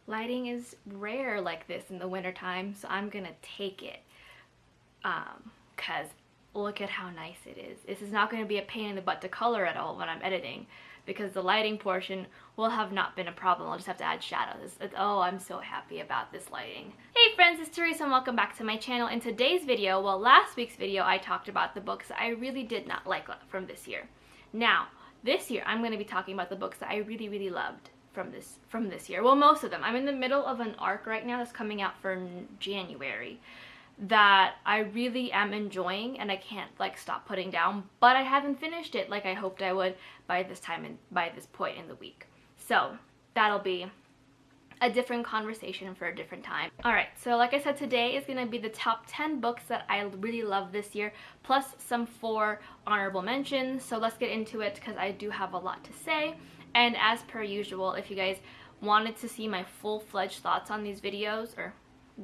lighting is rare like this in the wintertime, so I'm gonna take it. Cause look at how nice it is. This is not gonna be a pain in the butt to color at all when I'm editing, because the lighting portion will have not been a problem. I'll just have to add shadows. Oh, I'm so happy about this lighting. Hey friends, it's Teresa and welcome back to my channel. In today's video, well, last week's video, I talked about the books I really did not like from this year. Now, this year, I'm going to be talking about the books that I really loved from this year. Well, most of them. I'm in the middle of an arc right now that's coming out for January that I really am enjoying and I can't like stop putting down, but I haven't finished it like I hoped I would by this time and by this point in the week. So that'll be a different conversation for a different time. Alright, so like I said, today is going to be the top 10 books that I really love this year, plus some 4 honorable mentions. So let's get into it because I do have a lot to say. And as per usual, if you guys wanted to see my full-fledged thoughts on these videos or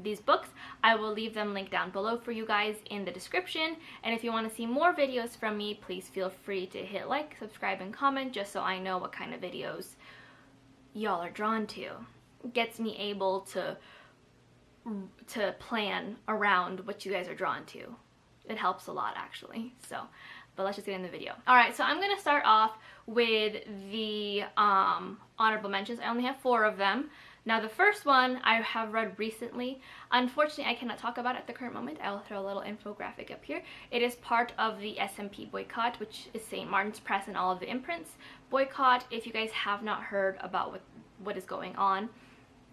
these books, I will leave them linked down below for you guys in the description. And if you want to see more videos from me, please feel free to hit like, subscribe, and comment just so I know what kind of videos y'all are drawn to. It gets me able to plan around what you guys are drawn to. It helps a lot actually. So, but let's just get in the video. Alright, so I'm gonna start off with the honorable mentions. I only have 4 of them. Now the first one I have read recently. Unfortunately, I cannot talk about it at the current moment. I'll throw a little infographic up here. It is part of the SMMP boycott, which is St. Martin's Press and all of the imprints. Boycott, if you guys have not heard about what is going on,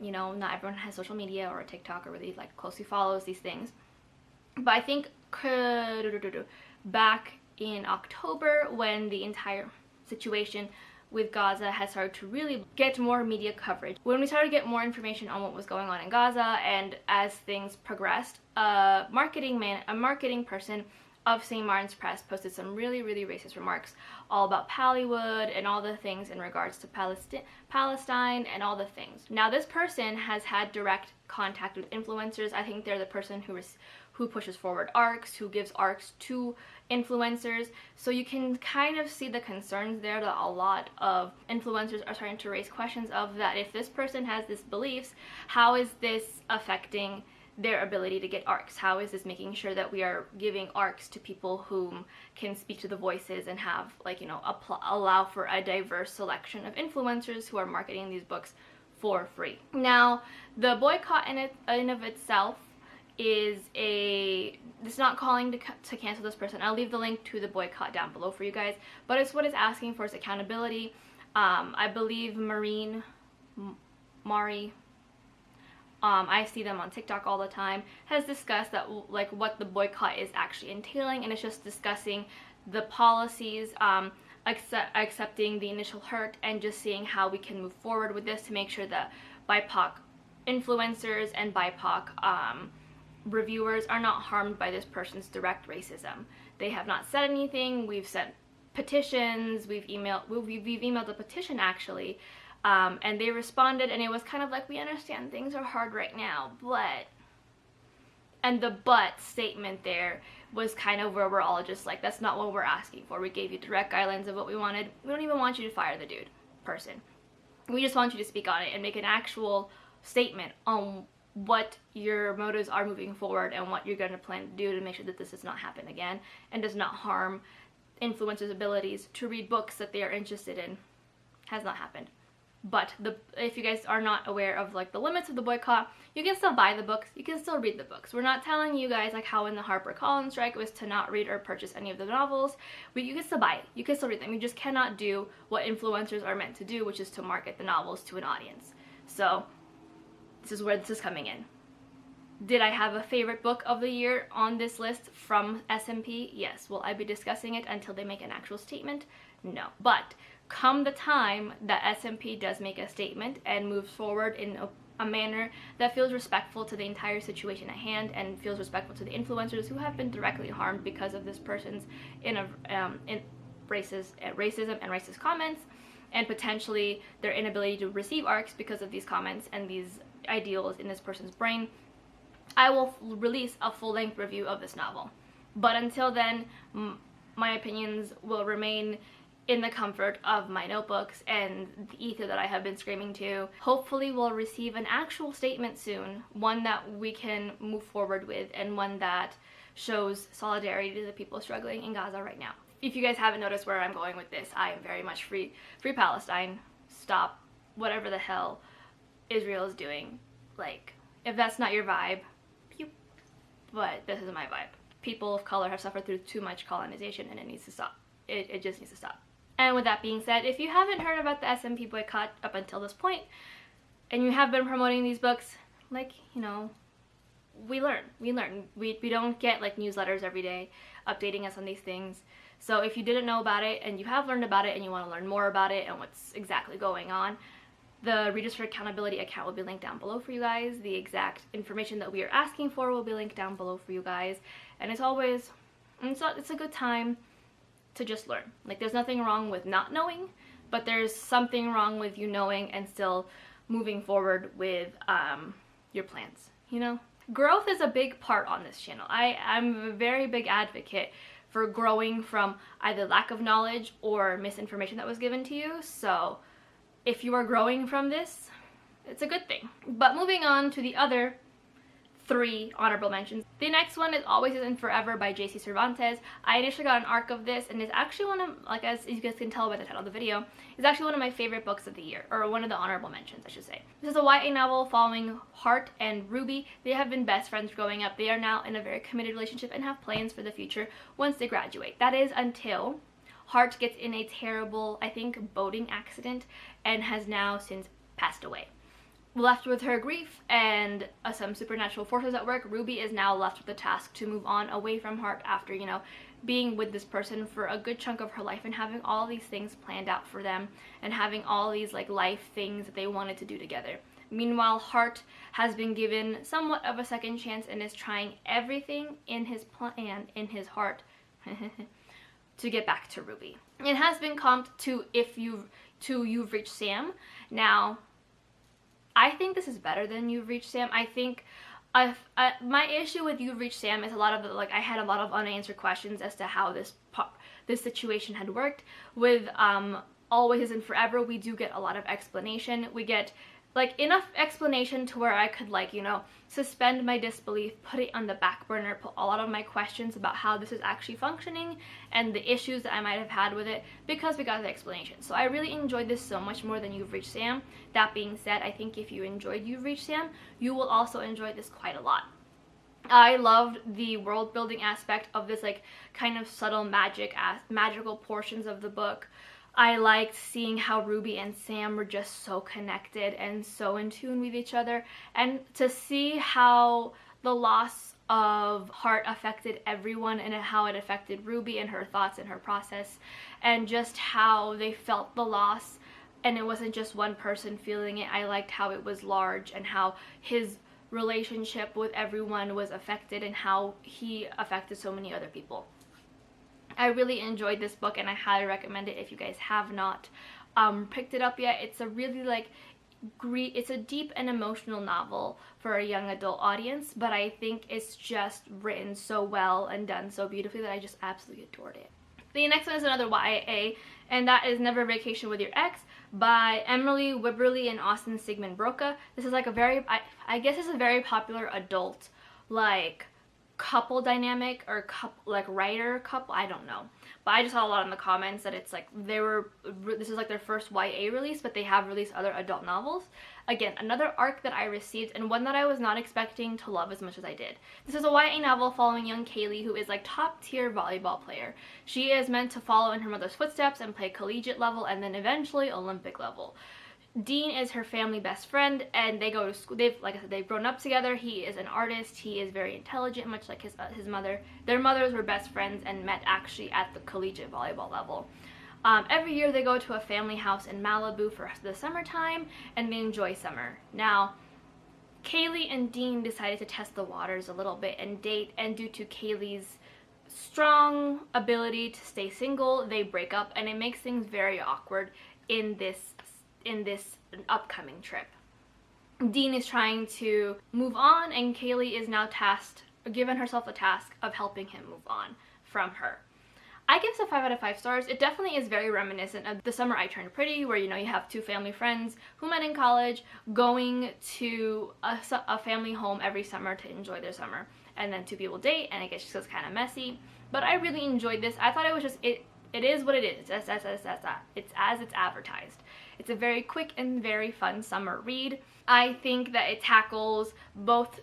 you know, not everyone has social media or a TikTok or really like closely follows these things. But I think back in October, when the entire situation with Gaza has started to really get more media coverage, when we started to get more information on what was going on in Gaza, and as things progressed, a marketing person of St. Martin's Press posted some really racist remarks all about Pallywood and all the things in regards to Palestine and all the things. Now this person has had direct contact with influencers. I think they're the person who pushes forward ARCs, who gives ARCs to influencers. So you can kind of see the concerns there that a lot of influencers are starting to raise questions of that. If this person has these beliefs, how is this affecting their ability to get ARCs? How is this making sure that we are giving ARCs to people whom can speak to the voices and have, like, you know, allow for a diverse selection of influencers who are marketing these books for free? Now, the boycott in and of itself is it's not calling to cancel this person. I'll leave the link to the boycott down below for you guys, but it's what it's asking for is accountability. I believe Mari, I see them on TikTok all the time, has discussed that, like, what the boycott is actually entailing, and it's just discussing the policies, accepting the initial hurt, and just seeing how we can move forward with this to make sure that BIPOC influencers and BIPOC reviewers are not harmed by this person's direct racism. They have not said anything. We've sent petitions. We've emailed a petition actually, and they responded, and it was kind of like, we understand things are hard right now, but, and the but statement there was kind of where we're all just like, that's not what we're asking for. We gave you direct guidelines of what we wanted. We don't even want you to fire the person. We just want you to speak on it and make an actual statement on what your motives are moving forward and what you're going to plan to do to make sure that this does not happen again and does not harm influencers' abilities to read books that they are interested in. Has not happened. But if you guys are not aware of like the limits of the boycott, you can still buy the books, you can still read the books. We're not telling you guys like how in the HarperCollins strike was to not read or purchase any of the novels. You can still buy it, you can still read them. You just cannot do what influencers are meant to do, which is to market the novels to an audience. So this is where this is coming in. Did I have a favorite book of the year on this list from SMMP? Yes. Will I be discussing it until they make an actual statement? No. But come the time that SMMP does make a statement and moves forward in a manner that feels respectful to the entire situation at hand and feels respectful to the influencers who have been directly harmed because of this person's racism and racist comments, and potentially their inability to receive ARCs because of these comments and these ideals in this person's brain, I will release a full-length review of this novel. But until then, my opinions will remain in the comfort of my notebooks and the ether that I have been screaming to. Hopefully we'll receive an actual statement soon, one that we can move forward with, and one that shows solidarity to the people struggling in Gaza right now. If you guys haven't noticed where I'm going with this, I am very much free Palestine. Stop whatever the hell Israel is doing. Like, if that's not your vibe, pew. But this is my vibe. People of color have suffered through too much colonization, and it needs to stop. It just needs to stop. And with that being said, if you haven't heard about the SMMP boycott up until this point, and you have been promoting these books, like, you know, we learn. We don't get like newsletters every day updating us on these things. So if you didn't know about it and you have learned about it and you want to learn more about it and what's exactly going on, the Readers for Accountability account will be linked down below for you guys. The exact information that we are asking for will be linked down below for you guys. And it's always, it's a good time to just learn. Like, there's nothing wrong with not knowing, but there's something wrong with you knowing and still moving forward with your plans, you know? Growth is a big part on this channel. I'm a very big advocate for growing from either lack of knowledge or misinformation that was given to you. So if you are growing from this, it's a good thing. But moving on to the other 3 honorable mentions. The next one is Always and Forever by J.C. Cervantes. I initially got an arc of this, and it's actually one of, like, as you guys can tell by the title of the video, it's actually one of my favorite books of the year, or one of the honorable mentions, I should say. This is a YA novel following Hart and Ruby. They have been best friends growing up. They are now in a very committed relationship and have plans for the future once they graduate. That is until Hart gets in a terrible, I think, boating accident and has now since passed away. Left with her grief and some supernatural forces at work, Ruby is now left with the task to move on away from Hart after, you know, being with this person for a good chunk of her life and having all these things planned out for them and having all these like life things that they wanted to do together. Meanwhile, Hart has been given somewhat of a second chance and is trying everything in his plan, in his heart, to get back to Ruby. It has been comped to You've Reached Sam. Now, I think this is better than You've Reached Sam. I think my issue with You've Reached Sam is a lot of the, like, I had a lot of unanswered questions as to how this situation had worked. With Always and Forever, we do get a lot of explanation. We get like enough explanation to where I could, like, you know, suspend my disbelief, put it on the back burner, put a lot of my questions about how this is actually functioning and the issues that I might have had with it, because we got the explanation. So I really enjoyed this so much more than You've Reached Sam. That being said, I think if you enjoyed You've Reached Sam, you will also enjoy this quite a lot. I loved the world building aspect of this, like, kind of subtle magical portions of the book. I liked seeing how Ruby and Sam were just so connected and so in tune with each other, and to see how the loss of Hart affected everyone and how it affected Ruby and her thoughts and her process, and just how they felt the loss, and it wasn't just one person feeling it. I liked how it was large and how his relationship with everyone was affected and how he affected so many other people. I really enjoyed this book and I highly recommend it if you guys have not picked it up yet. It's a really, like, it's a deep and emotional novel for a young adult audience, but I think it's just written so well and done so beautifully that I just absolutely adored it. The next one is another YA, and that is Never Vacation with Your Ex by Emily Wibberley and Austin Sigmund Broca. This is like a very, I guess it's a very popular adult, like, couple dynamic, or couple, like, writer couple, I don't know, but I just saw a lot in the comments that it's like this is like their first YA release, but they have released other adult novels. Again, another arc that I received, and one that I was not expecting to love as much as I did. This is a YA novel following young Kaylee, who is like top tier volleyball player. She is meant to follow in her mother's footsteps and play collegiate level and then eventually Olympic level. Dean is her family best friend, and they go to school. Like I said, they've grown up together. He is an artist. He is very intelligent, much like his mother. Their mothers were best friends and met actually at the collegiate volleyball level. Every year they go to a family house in Malibu for the summertime, and they enjoy summer. Now, Kaylee and Dean decided to test the waters a little bit and date, and due to Kaylee's strong ability to stay single, they break up, and it makes things very awkward in this upcoming trip. Dean is trying to move on, and Kaylee is now given herself the task of helping him move on from her. I give this a 5 out of 5 stars. It definitely is very reminiscent of The Summer I Turned Pretty, where, you know, you have two family friends who met in college going to a family home every summer to enjoy their summer. And then two people date, and it gets just kind of messy. But I really enjoyed this. I thought it was just, it is what it is. It's as it's advertised. It's a very quick and very fun summer read. I think that it tackles both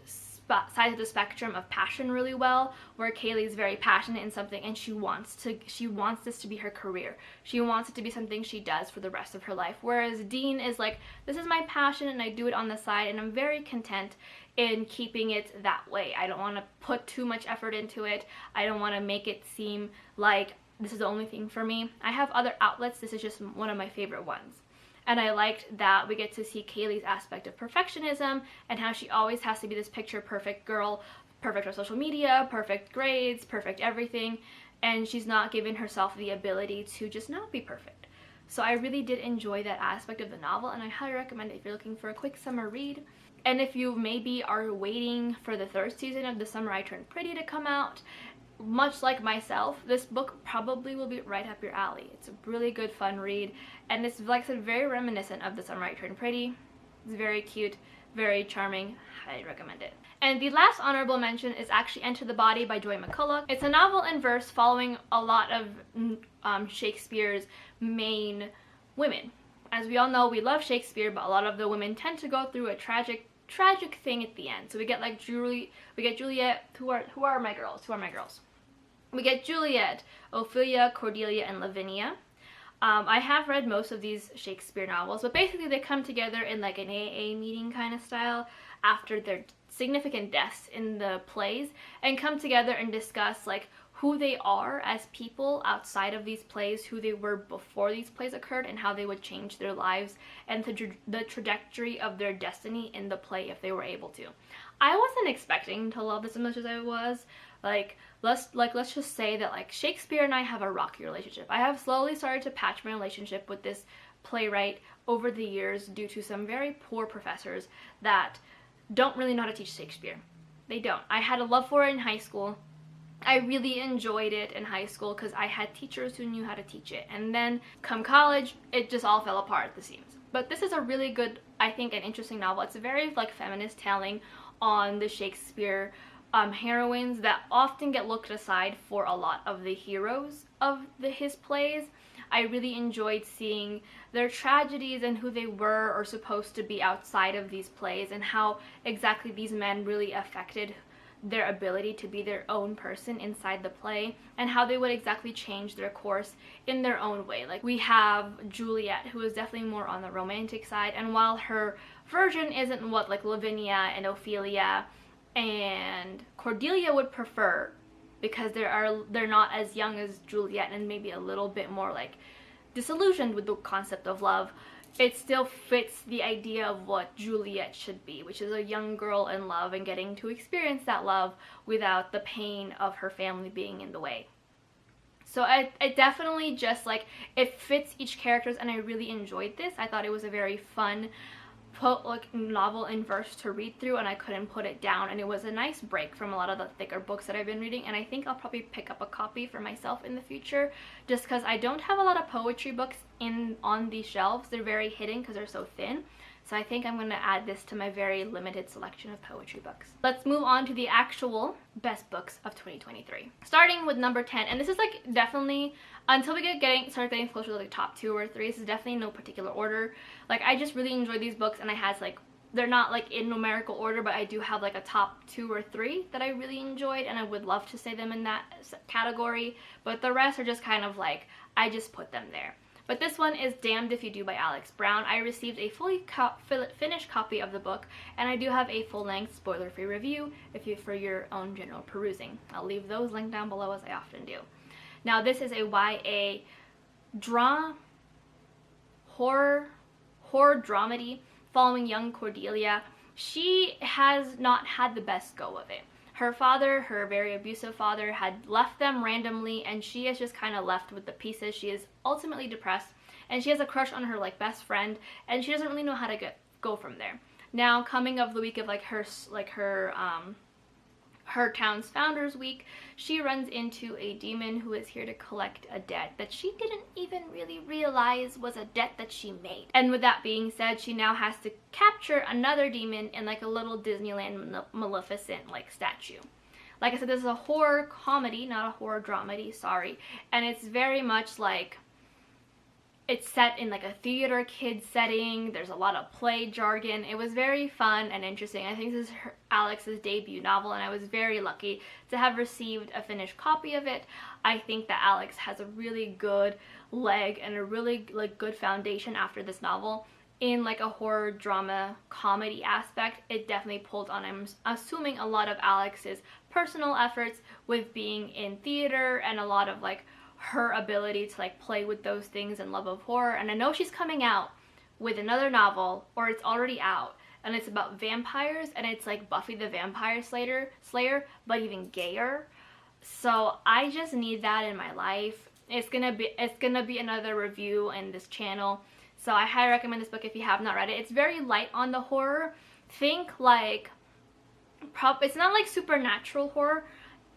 sides of the spectrum of passion really well, where Kaylee is very passionate in something and she wants this to be her career. She wants it to be something she does for the rest of her life. Whereas Dean is like, this is my passion and I do it on the side, and I'm very content in keeping it that way. I don't want to put too much effort into it. I don't want to make it seem like this is the only thing for me. I have other outlets. This is just one of my favorite ones. And I liked that we get to see Kaylee's aspect of perfectionism and how she always has to be this picture perfect girl, perfect on social media, perfect grades, perfect everything, and she's not given herself the ability to just not be perfect. So I really did enjoy that aspect of the novel, and I highly recommend it if you're looking for a quick summer read. And if you maybe are waiting for the third season of The Summer I Turned Pretty to come out, much like myself, this book probably will be right up your alley. It's a really good, fun read, and it's, like I said, very reminiscent of The Summer I Turned Pretty. It's very cute, very charming. Highly recommend it. And the last honorable mention is actually Enter the Body by Joy McCulloch. It's a novel in verse following a lot of Shakespeare's main women. As we all know, we love Shakespeare, but a lot of the women tend to go through a tragic thing at the end. So we get like Juliet. Who are my girls? We get Juliet, Ophelia, Cordelia, and Lavinia. I have read most of these Shakespeare novels, but basically they come together in like an AA meeting kind of style after their significant deaths in the plays, and come together and discuss like who they are as people outside of these plays, who they were before these plays occurred, and how they would change their lives and the trajectory of their destiny in the play if they were able to. I wasn't expecting to love this as much as I was. Let's just say that like Shakespeare and I have a rocky relationship. I have slowly started to patch my relationship with this playwright over the years due to some very poor professors that don't really know how to teach Shakespeare. They don't. I had a love for it in high school. I really enjoyed it in high school because I had teachers who knew how to teach it. And then come college, it just all fell apart at the seams. But this is a really good, I think, an interesting novel. It's a very like feminist telling on the Shakespeare heroines that often get looked aside for a lot of the heroes of his plays. I really enjoyed seeing their tragedies and who they were or supposed to be outside of these plays, and how exactly these men really affected their ability to be their own person inside the play, and how they would exactly change their course in their own way. Like we have Juliet, who is definitely more on the romantic side, and while her version isn't what like Lavinia and Ophelia and Cordelia would prefer, because they're not as young as Juliet and maybe a little bit more like disillusioned with the concept of love, it still fits the idea of what Juliet should be, which is a young girl in love and getting to experience that love without the pain of her family being in the way. So I definitely just like, it fits each characters, and I really enjoyed this. I thought it was a very fun novel in verse to read through, and I couldn't put it down, and it was a nice break from a lot of the thicker books that I've been reading. And I think I'll probably pick up a copy for myself in the future, just because I don't have a lot of poetry books on these shelves. They're very hidden because they're so thin. So I think I'm going to add this to my very limited selection of poetry books. Let's move on to the actual best books of 2023. Starting with number 10, and this is like definitely, until we start getting closer to the top 2 or 3, this is definitely no particular order. Like I just really enjoyed these books, and I had like, they're not like in numerical order, but I do have like a top 2 or 3 that I really enjoyed, and I would love to say them in that category, but the rest are just kind of like, I just put them there. But this one is Damned If You Do by Alex Brown. I received a fully finished copy of the book, and I do have a full-length spoiler-free review for your own general perusing. I'll leave those linked down below, as I often do. Now this is a YA horror dramedy following young Cordelia. She has not had the best go of it. Her father, her very abusive father, had left them randomly, and she is just kind of left with the pieces. She is ultimately depressed, and she has a crush on her like best friend, and she doesn't really know how to go from there. Now, coming of the week of like her her town's Founders Week, she runs into a demon who is here to collect a debt that she didn't even really realize was a debt that she made. And with that being said, she now has to capture another demon in like a little Disneyland Maleficent like statue. Like I said, this is a horror comedy, not a horror dramedy, sorry. And it's very much like, it's set in like a theater kid setting. There's a lot of play jargon. It was very fun and interesting. I think this is Alex's debut novel, and I was very lucky to have received a finished copy of it. I think that Alex has a really good leg and a really like good foundation after this novel. In like a horror drama comedy aspect, it definitely pulled on, I'm assuming, a lot of Alex's personal efforts with being in theater and a lot of like her ability to like play with those things and love of horror. And I know she's coming out with another novel, or it's already out, and it's about vampires, and it's like Buffy the Vampire Slayer, but even gayer. So I just need that in my life. It's gonna be another review in this channel. So I highly recommend this book if you have not read it. It's very light on the horror. Think like, it's not like supernatural horror,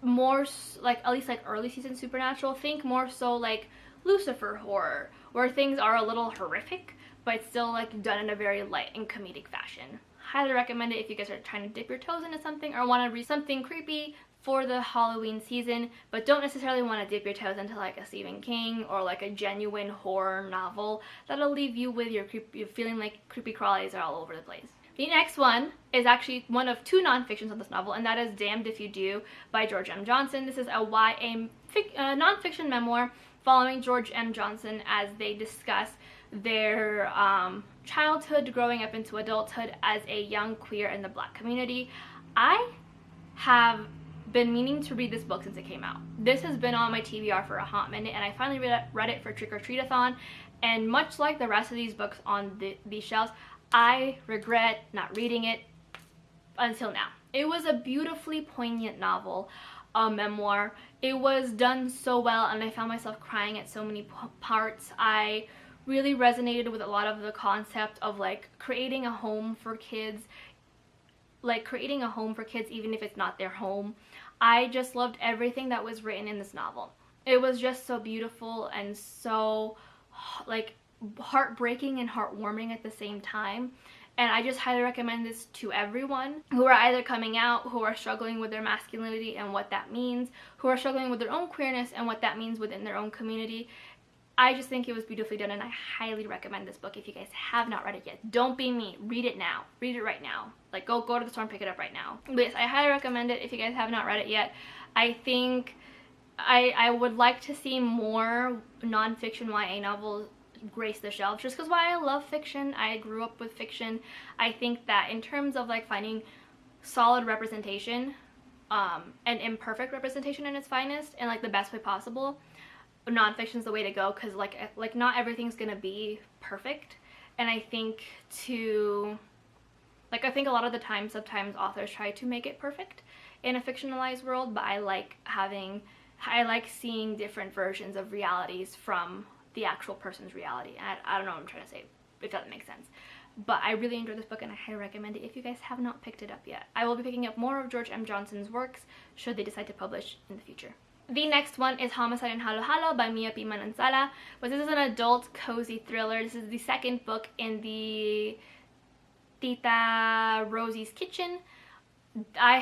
more like at least like early season supernatural. Think more so like Lucifer horror, where things are a little horrific, but it's still like done in a very light and comedic fashion. Highly recommend it if you guys are trying to dip your toes into something or want to read something creepy for the Halloween season, but don't necessarily want to dip your toes into like a Stephen King or like a genuine horror novel that'll leave you with your feeling like creepy crawlies are all over the place. The next one is actually one of two non-fictions on this novel, and that is Damned If You Do by George M. Johnson. This is a YA non-fiction memoir following George M. Johnson as they discuss their childhood growing up into adulthood as a young queer in the Black community. I have been meaning to read this book since it came out. This has been on my TBR for a hot minute, and I finally read it for Trick or Treat-a-thon, and much like the rest of these books on these shelves, I regret not reading it until now. It was a beautifully poignant novel, a memoir. It was done so well, and I found myself crying at so many parts. I really resonated with a lot of the concept of like creating a home for kids, even if it's not their home. I just loved everything that was written in this novel. It was just so beautiful and so like heartbreaking and heartwarming at the same time. And I just highly recommend this to everyone who are either coming out, who are struggling with their masculinity and what that means, who are struggling with their own queerness and what that means within their own community. I just think it was beautifully done, and I highly recommend this book if you guys have not read it yet. Don't be me. Read it now. Read it right now. Like, go to the store and pick it up right now. But yes, I highly recommend it if you guys have not read it yet. I think I would like to see more non-fiction YA novels grace the shelves, just because while I love fiction, I grew up with fiction. I think that in terms of like finding solid representation and imperfect representation in its finest and like the best way possible, nonfiction is the way to go, because like not everything's gonna be perfect. And I think I think a lot of the time sometimes authors try to make it perfect in a fictionalized world, but I like seeing different versions of realities from the actual person's reality. And I don't know what I'm trying to say, if that makes sense. But I really enjoyed this book, and I highly recommend it if you guys have not picked it up yet. I will be picking up more of George M. Johnson's works should they decide to publish in the future. The next one is Homicide in Halo Halo by Mia P. Manansala, but this is an adult cozy thriller. This is the second book in the Tita Rosie's Kitchen. I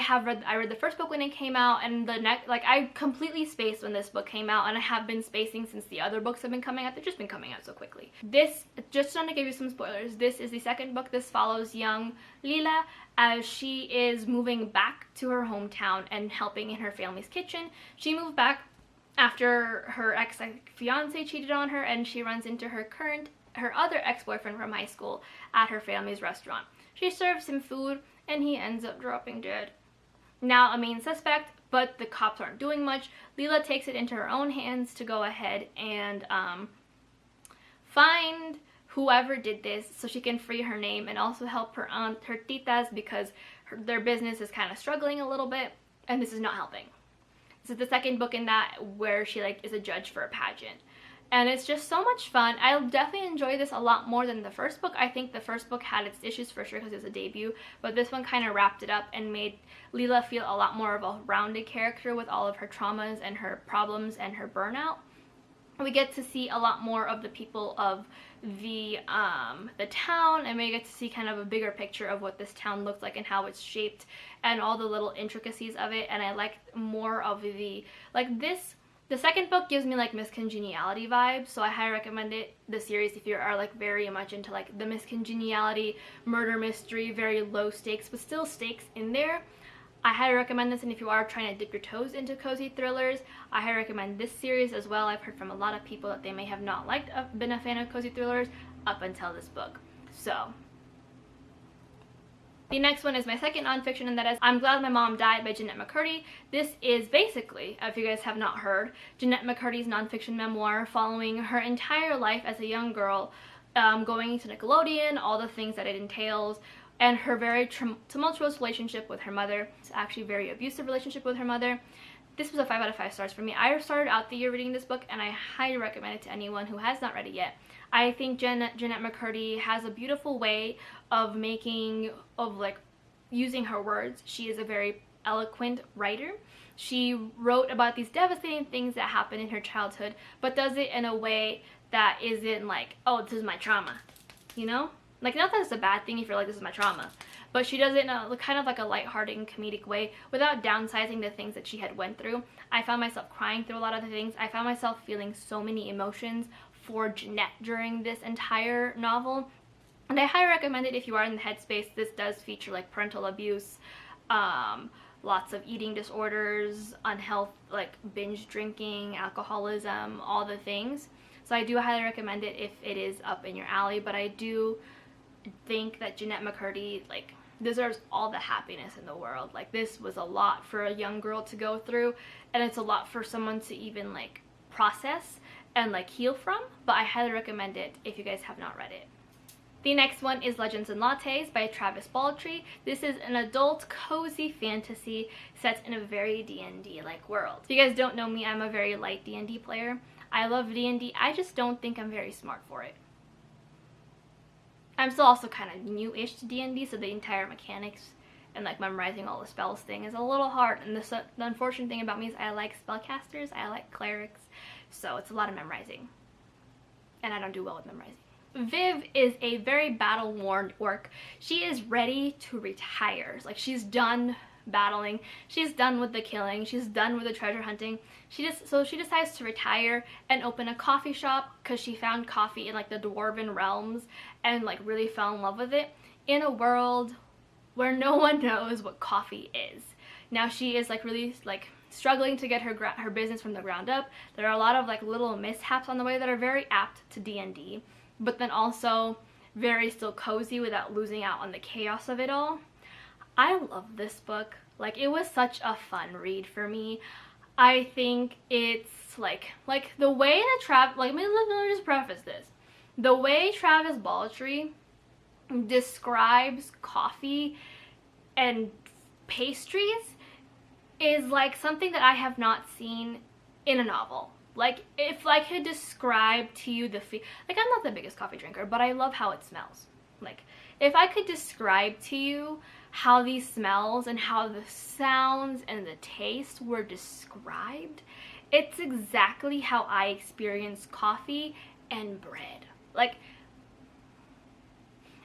read the first book when it came out, and the next, like, I completely spaced when this book came out, and I have been spacing since the other books have been coming out. They've just been coming out so quickly. This, just trying to give you some spoilers, this is the second book. This follows young Lila as she is moving back to her hometown and helping in her family's kitchen. She moved back after her ex-fiance cheated on her, and she runs into her other ex-boyfriend from high school at her family's restaurant. She serves him food, and he ends up dropping dead. Now a main suspect, but the cops aren't doing much. Lila takes it into her own hands to go ahead and find whoever did this so she can free her name and also help her titas, because their business is kind of struggling a little bit, and this is not helping. This is the second book in that where she is a judge for a pageant. and it's just so much fun. I'll definitely enjoy this a lot more than the first book. I think the first book had its issues for sure because it was a debut, but this one kind of wrapped it up and made Leela feel a lot more of a rounded character with all of her traumas and her problems and her burnout. We get to see a lot more of the people of the town, and we get to see kind of a bigger picture of what this town looks like and how it's shaped and all the little intricacies of it. And I like more of the, like this, the second book gives me like Miss Congeniality vibes, so I highly recommend it, the series, if you are like very much into like the Miss Congeniality murder mystery, very low stakes but still stakes in there. I highly recommend this, and if you are trying to dip your toes into cozy thrillers, I highly recommend this series as well. I've heard from a lot of people that they may have not been a fan of cozy thrillers up until this book. So the next one is my second nonfiction, and that is I'm Glad My Mom Died by Jennette McCurdy. This is basically, if you guys have not heard, Jennette McCurdy's nonfiction memoir following her entire life as a young girl, going to Nickelodeon, all the things that it entails, and her very tumultuous relationship with her mother. It's actually a very abusive relationship with her mother. This was a 5 out of 5 stars for me. I started out the year reading this book, and I highly recommend it to anyone who has not read it yet. I think Jennette McCurdy has a beautiful way of using her words. She is a very eloquent writer. She wrote about these devastating things that happened in her childhood, but does it in a way that isn't like, oh, this is my trauma, you know? Like, not that it's a bad thing if you're like, this is my trauma, but she does it in a kind of like a lighthearted and comedic way without downsizing the things that she had went through. I found myself crying through a lot of the things. I found myself feeling so many emotions for Jennette during this entire novel, and I highly recommend it if you are in the headspace. This does feature like parental abuse, lots of eating disorders, unhealth, like binge drinking, alcoholism, all the things. So I do highly recommend it if it is up in your alley, but I do think that Jennette McCurdy like deserves all the happiness in the world. Like, this was a lot for a young girl to go through, and it's a lot for someone to even like process and like heal from, but I highly recommend it if you guys have not read it. The next one is Legends and Lattes by Travis Baldree. This is an adult cozy fantasy set in a very D&D like world. If you guys don't know me, I'm a very light D&D player. I love D&D, I just don't think I'm very smart for it. I'm still also kind of new-ish to D&D, so the entire mechanics and like memorizing all the spells thing is a little hard. And the unfortunate thing about me is I like spellcasters, I like clerics, so it's a lot of memorizing. And I don't do well with memorizing. Viv is a very battle-worn orc. She is ready to retire. Like, she's done battling, she's done with the killing, she's done with the treasure hunting. She decides to retire and open a coffee shop because she found coffee in like the dwarven realms and like really fell in love with it in a world where no one knows what coffee is. Now she is like really like struggling to get her business from the ground up. There are a lot of like little mishaps on the way that are very apt to D&D, but then also very still cozy without losing out on the chaos of it all. I love this book. Like, it was such a fun read for me. I think it's like the way that let me just preface this. The way Travis Baldree describes coffee and pastries is like something that I have not seen in a novel. Like, if I could describe to you like, I'm not the biggest coffee drinker, but I love how it smells. Like, if I could describe to you how these smells and how the sounds and the taste were described, it's exactly how I experience coffee and bread. Like,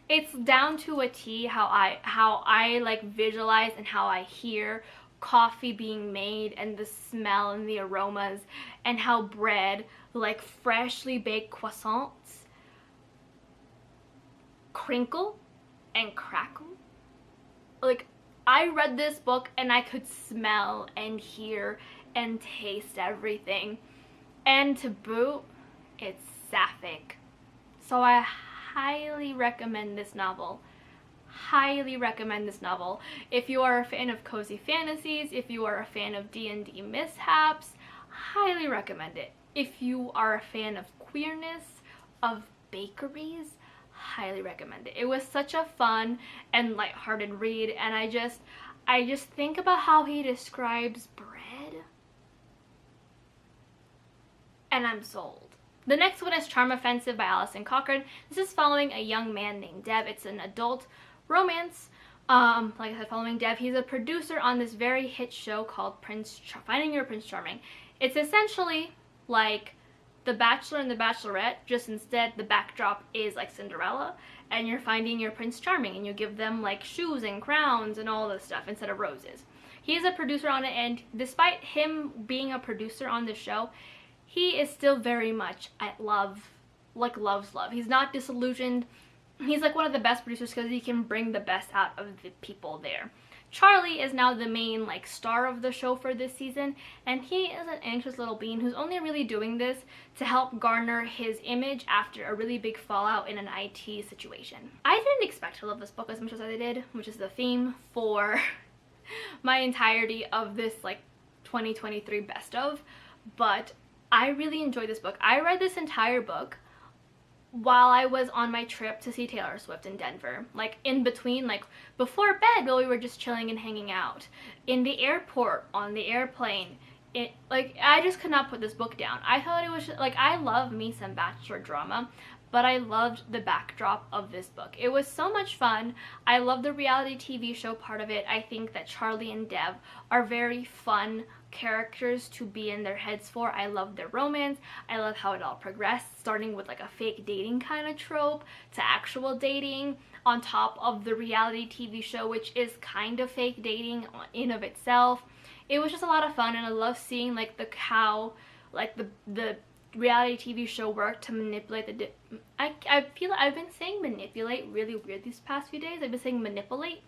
it's down to a T how I like visualize and how I hear coffee being made and the smell and the aromas, and how bread, like freshly baked croissants, crinkle and crackle. Like, I read this book and I could smell and hear and taste everything, and to boot, it's sapphic. So I highly recommend this novel. Highly recommend this novel. If you are a fan of cozy fantasies, if you are a fan of D&D mishaps, highly recommend it. If you are a fan of queerness, of bakeries, highly recommend it. It was such a fun and lighthearted read, and I just think about how he describes bread, and I'm sold. The next one is Charm Offensive by Allison Cochran. This is following a young man named Dev. It's an adult romance. Like I said, following Dev. He's a producer on this very hit show called Finding Your Prince Charming. It's essentially like The Bachelor and The Bachelorette, just instead the backdrop is like Cinderella, and you're finding your Prince Charming, and you give them like shoes and crowns and all this stuff instead of roses. He is a producer on it, and despite him being a producer on the show, he is still very much at loves love. He's not disillusioned. He's like one of the best producers because he can bring the best out of the people there. Charlie is now the main like star of the show for this season, and he is an anxious little bean who's only really doing this to help garner his image after a really big fallout in an IT situation. I didn't expect to love this book as much as I did, which is the theme for my entirety of this like 2023 best of, but I really enjoyed this book. I read this entire book while I was on my trip to see Taylor Swift in Denver. Like in between, like before bed while we were just chilling and hanging out. In the airport, on the airplane. Like I just could not put this book down. I thought it was like, I love me some Bachelor drama, but I loved the backdrop of this book. It was so much fun. I love the reality TV show part of it. I think that Charlie and Dev are very fun characters to be in their heads for. I love their romance. I love how it all progressed, starting with like a fake dating kind of trope to actual dating on top of the reality TV show, which is kind of fake dating in of itself. It was just a lot of fun, and I love seeing like how like the reality TV show worked to manipulate the I feel like I've been saying manipulate really weird these past few days. I've been saying manipulate.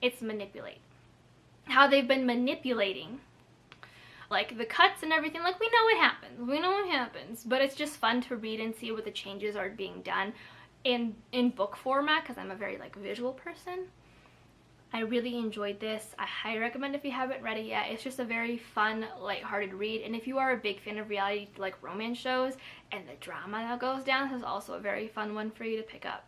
It's manipulate. How they've been manipulating like the cuts and everything. Like we know what happens, but it's just fun to read and see what the changes are being done in book format, because I'm a very like visual person. I really enjoyed this. I highly recommend if you haven't read it yet. It's just a very fun, lighthearted read, and if you are a big fan of reality like romance shows and the drama that goes down, this is also a very fun one for you to pick up.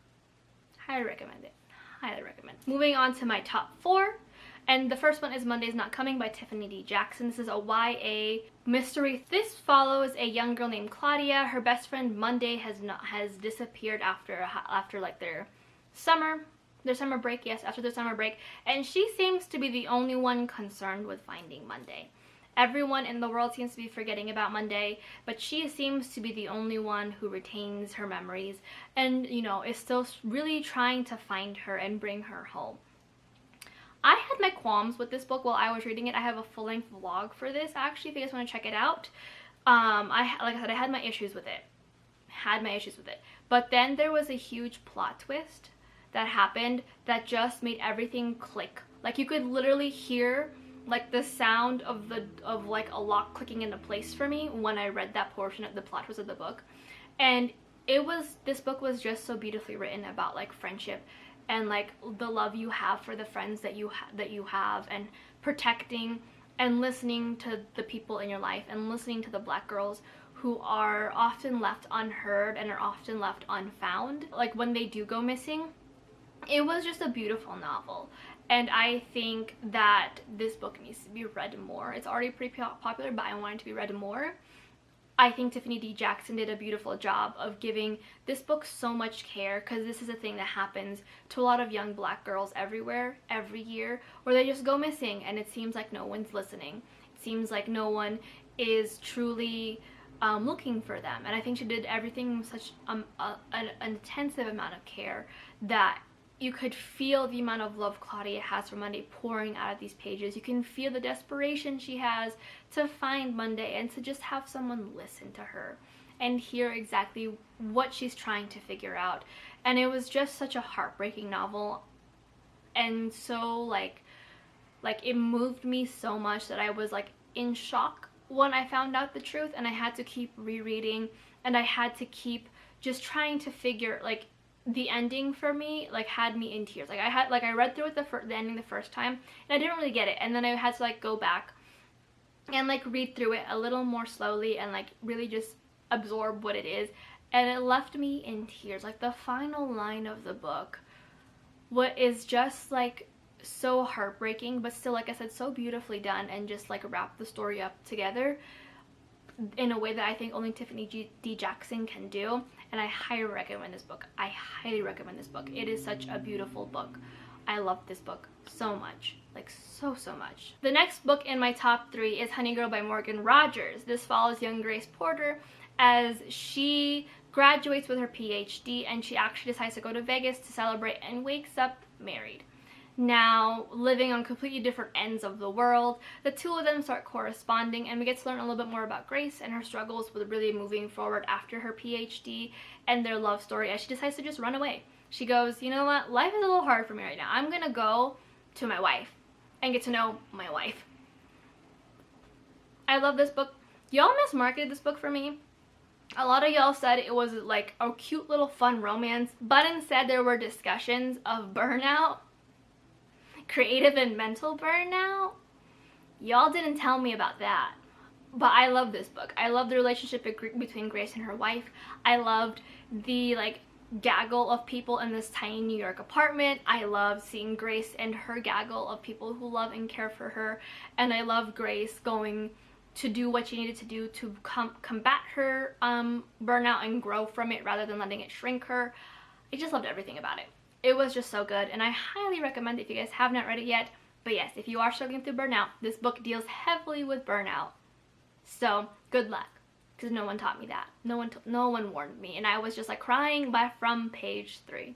Highly recommend it. Highly recommend. Moving on to my top 4. And the first one is Monday's Not Coming by Tiffany D. Jackson. This is a YA mystery. This follows a young girl named Claudia. Her best friend Monday has disappeared after like their summer break. Yes, after their summer break, and she seems to be the only one concerned with finding Monday. Everyone in the world seems to be forgetting about Monday, but she seems to be the only one who retains her memories and, you know, is still really trying to find her and bring her home. I had my qualms with this book while I was reading it. I have a full-length vlog for this, actually, if you guys want to check it out. Like I said, I had my issues with it. But then there was a huge plot twist that happened that just made everything click. Like you could literally hear like the sound of like a lock clicking into place for me when I read that portion of the plot twist of the book. And this book was just so beautifully written about like friendship and like the love you have for the friends that you have, and protecting and listening to the people in your life, and listening to the Black girls who are often left unheard and are often left unfound, like when they do go missing. It was just a beautiful novel, and I think that this book needs to be read more. It's already pretty popular, but I want it to be read more. I think Tiffany D. Jackson did a beautiful job of giving this book so much care, because this is a thing that happens to a lot of young Black girls everywhere, every year, where they just go missing and it seems like no one's listening. It seems like no one is truly looking for them, and I think she did everything with such an intensive amount of care that you could feel the amount of love Claudia has for Monday pouring out of these pages. You can feel the desperation she has to find Monday and to just have someone listen to her and hear exactly what she's trying to figure out. And it was just such a heartbreaking novel, and so like it moved me so much that I was like in shock when I found out the truth, and I had to keep rereading, and I had to keep just trying to figure, like, the ending for me like had me in tears. I read through it the ending the first time, and I didn't really get it, and then I had to like go back and like read through it a little more slowly and like really just absorb what it is, and it left me in tears. Like the final line of the book, what is just like so heartbreaking, but still, like I said, so beautifully done, and just like wrap the story up together. in a way that I think only Tiffany D. Jackson can do, and I highly recommend this book. I highly recommend this book. It is such a beautiful book. I love this book so much, like so much. The next book in my top 3 is Honey Girl by Morgan Rogers. This follows young Grace Porter as she graduates with her PhD, and she actually decides to go to Vegas to celebrate and wakes up married. Now, living on completely different ends of the world, the two of them start corresponding, and we get to learn a little bit more about Grace and her struggles with really moving forward after her PhD and their love story as she decides to just run away. She goes, you know what, life is a little hard for me right now. I'm gonna go to my wife and get to know my wife. I love this book. Y'all mismarketed this book for me. A lot of y'all said it was like a cute little fun romance, but instead there were discussions of burnout, creative and mental burnout. Y'all didn't tell me about that. But I love this book. I love the relationship between Grace and her wife. I loved the like gaggle of people in this tiny New York apartment. I love seeing Grace and her gaggle of people who love and care for her. And I love Grace going to do what she needed to do to combat her burnout and grow from it rather than letting it shrink her. I just loved everything about it. It was just so good, and I highly recommend it if you guys have not read it yet. But yes, if you are struggling through burnout, this book deals heavily with burnout. So good luck, because no one taught me that. No one warned me, and I was just like crying from page 3.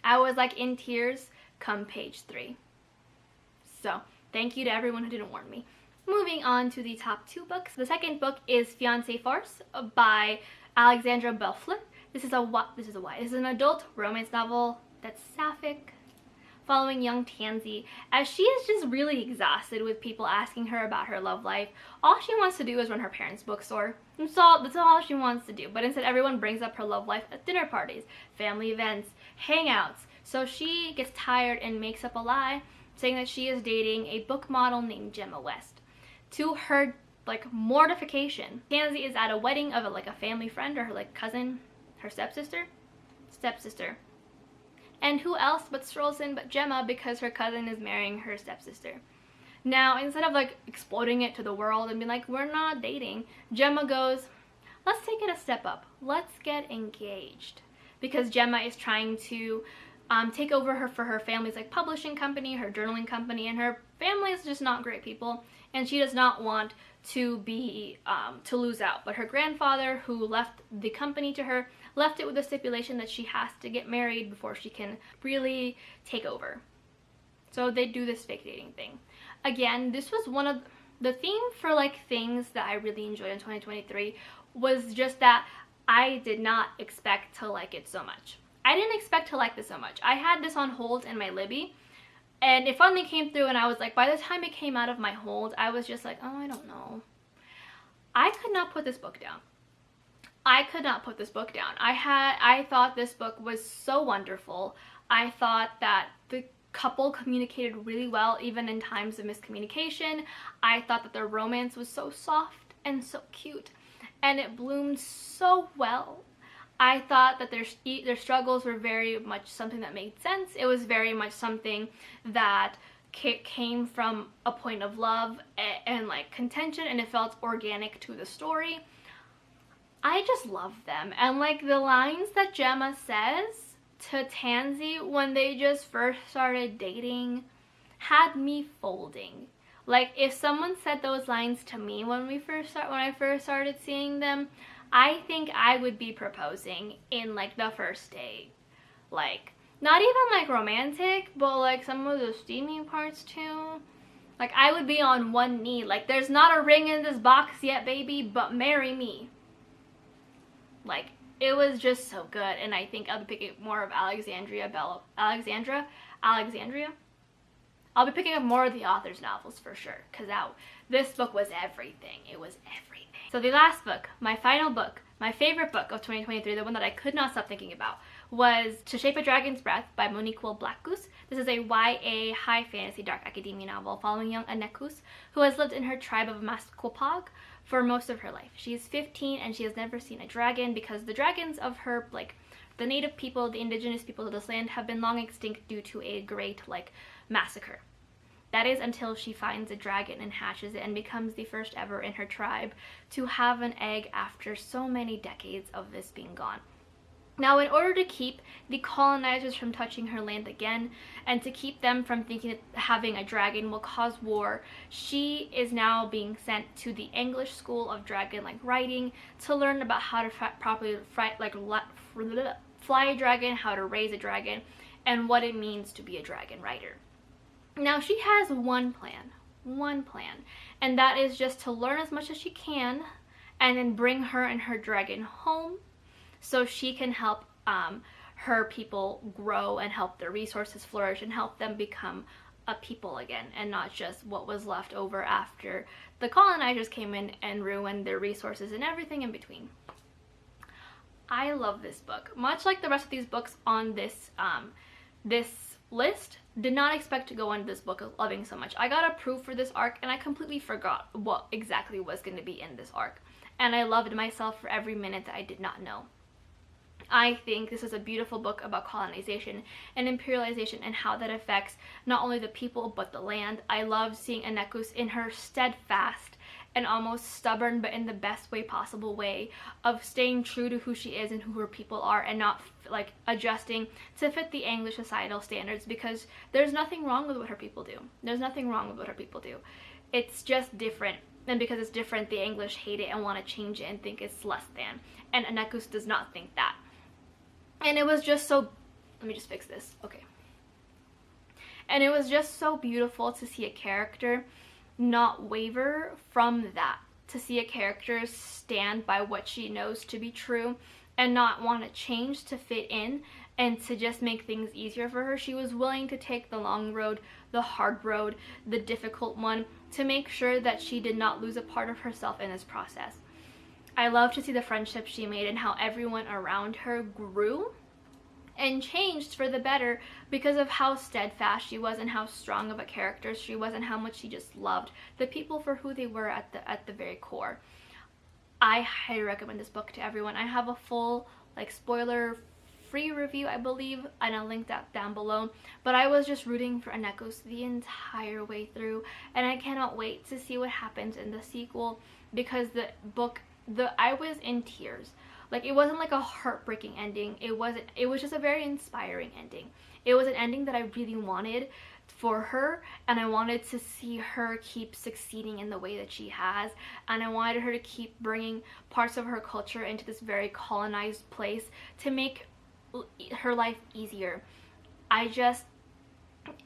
I was like in tears come page 3. So thank you to everyone who didn't warn me. Moving on to the top 2 books. The second book is Fiance, Farce by Alexandra Belfleur. This is an adult romance novel that's sapphic, following young Tansy as she is just really exhausted with people asking her about her love life. All she wants to do is run her parents' bookstore. That's all she wants to do. But instead, everyone brings up her love life at dinner parties, family events, hangouts. So she gets tired and makes up a lie, saying that she is dating a book model named Gemma West. To her like mortification, Tansy is at a wedding of a family friend or her like cousin. Her stepsister. And who else but strolls in but Gemma, because her cousin is marrying her stepsister. Now, instead of like exploding it to the world and being like, we're not dating, Gemma goes, let's take it a step up. Let's get engaged. Because Gemma is trying to take over for her family's like publishing company, her journaling company, and her family is just not great people, and she does not want to be to lose out. But her grandfather, who left the company to her, left it with a stipulation that she has to get married before she can really take over. So they do this fake dating thing. Again, this was one of the theme for like things that I really enjoyed in 2023 was just that I did not expect to like it so much. I didn't expect to like this so much. I had this on hold in my Libby, and it finally came through, and I was like, by the time it came out of my hold, I was just like, oh, I don't know. I could not put this book down. I could not put this book down. I thought this book was so wonderful. I thought that the couple communicated really well, even in times of miscommunication. I thought that their romance was so soft and so cute, and it bloomed so well. I thought that their struggles were very much something that made sense. It was very much something that came from a point of love and like contention, and it felt organic to the story. I just love them. And like the lines that Gemma says to Tansy when they just first started dating had me folding. Like if someone said those lines to me when I first started seeing them, I think I would be proposing in like the first date. Like not even like romantic, but like some of the steamy parts too. Like I would be on one knee like, there's not a ring in this box yet, baby, but marry me. Like, it was just so good, and I think I'll be picking up more of Alexandria. I'll be picking up more of the author's novels for sure, because this book was everything. It was everything. So the last book, my final book, my favorite book of 2023, the one that I could not stop thinking about, was To Shape a Dragon's Breath by Monique Will Blackgoose. This is a YA high fantasy dark academia novel following young Anekus, who has lived in her tribe of Masquapag for most of her life. She is 15 and she has never seen a dragon because the dragons of her, like, the native people, the indigenous people of this land have been long extinct due to a great, like, massacre That is until she finds a dragon and hatches it and becomes the first ever in her tribe to have an egg after so many decades of this being gone. Now, in order to keep the colonizers from touching her land again, and to keep them from thinking that having a dragon will cause war, she is now being sent to the English School of Dragon-like Writing to learn about how to properly fly a dragon, how to raise a dragon, and what it means to be a dragon writer. Now, she has one plan, and that is just to learn as much as she can and then bring her and her dragon home so she can help her people grow and help their resources flourish and help them become a people again, and not just what was left over after the colonizers came in and ruined their resources and everything in between. I love this book. Much like the rest of these books on this list, did not expect to go into this book loving so much. I got approved for this arc and I completely forgot what exactly was going to be in this arc. And I loved myself for every minute that I did not know. I think this is a beautiful book about colonization and imperialization and how that affects not only the people but the land. I love seeing Anekus in her steadfast and almost stubborn, but in the best way possible way, of staying true to who she is and who her people are, and not like adjusting to fit the English societal standards, because there's nothing wrong with what her people do. There's nothing wrong with what her people do. It's just different. And because it's different, the English hate it and want to change it and think it's less than. And Anekus does not think that. And it was just so, let me just fix this, okay. And it was just so beautiful to see a character not waver from that, to see a character stand by what she knows to be true and not want to change to fit in and to just make things easier for her. She was willing to take the long road, the hard road, the difficult one, to make sure that she did not lose a part of herself in this process. I love to see the friendships she made and how everyone around her grew and changed for the better because of how steadfast she was and how strong of a character she was and how much she just loved the people for who they were at the very core. I highly recommend this book to everyone. I have a full spoiler free review, I believe, and I'll link that down below. But I was just rooting for Anekus the entire way through, and I cannot wait to see what happens in the sequel, because the book, I was in tears. It wasn't like a heartbreaking ending. It was just a very inspiring ending. It was an ending that I really wanted for her, and I wanted to see her keep succeeding in the way that she has, and I wanted her to keep bringing parts of her culture into this very colonized place to make her life easier.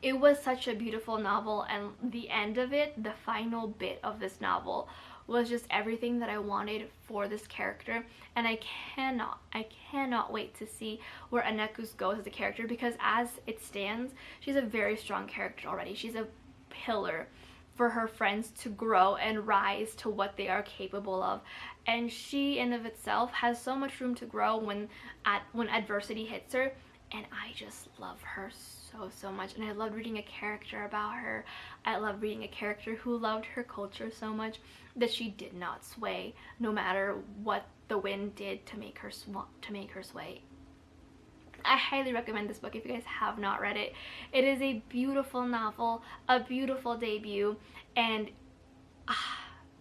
It was such a beautiful novel, and the end of it, the final bit of this novel, was just everything that I wanted for this character, and I cannot wait to see where Anekus goes as a character, because as it stands, she's a very strong character already. She's a pillar for her friends to grow and rise to what they are capable of, and she in of itself has so much room to grow when adversity hits her, and I just love her so much. And I loved reading a character about her. I love reading a character who loved her culture so much that she did not sway no matter what the wind did to make her sway. I highly recommend this book if you guys have not read it. It is a beautiful novel, a beautiful debut, and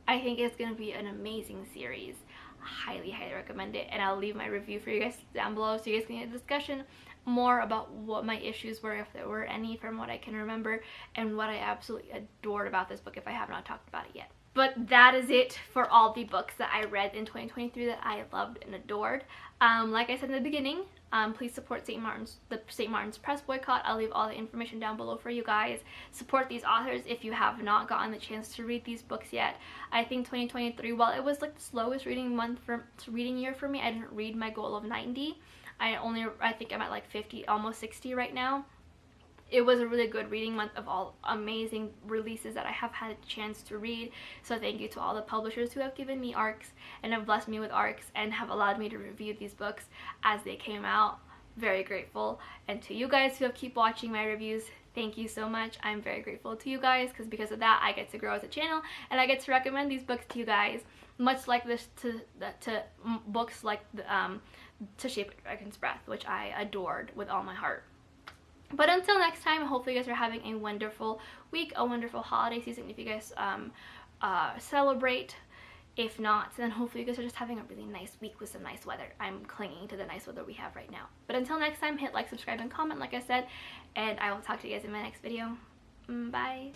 I think it's going to be an amazing series. Highly recommend it, and I'll leave my review for you guys down below so you guys can get a discussion more about what my issues were, if there were any, from what I can remember, and what I absolutely adored about this book if I have not talked about it yet. But that is it for all the books that I read in 2023 that I loved and adored. Like I said in the beginning, please support the St. Martin's Press boycott. I'll leave all the information down below for you guys. Support these authors if you have not gotten the chance to read these books yet. I think 2023, while it was the slowest reading year for me, I didn't read my goal of 90. I think I'm at 50, almost 60 right now. It was a really good reading month of all amazing releases that I have had a chance to read. So thank you to all the publishers who have given me ARCs and have blessed me with ARCs and have allowed me to review these books as they came out. Very grateful. And to you guys who have keep watching my reviews, thank you so much. I'm very grateful to you guys, because of that I get to grow as a channel and I get to recommend these books to you guys, much like this to books like To Shape a Dragon's Breath, which I adored with all my heart. But until next time, hopefully you guys are having a wonderful week, a wonderful holiday season if you guys celebrate. If not, then hopefully you guys are just having a really nice week with some nice weather. I'm clinging to the nice weather we have right now. But until next time, hit like, subscribe, and comment like I said, and I will talk to you guys in my next video. Bye!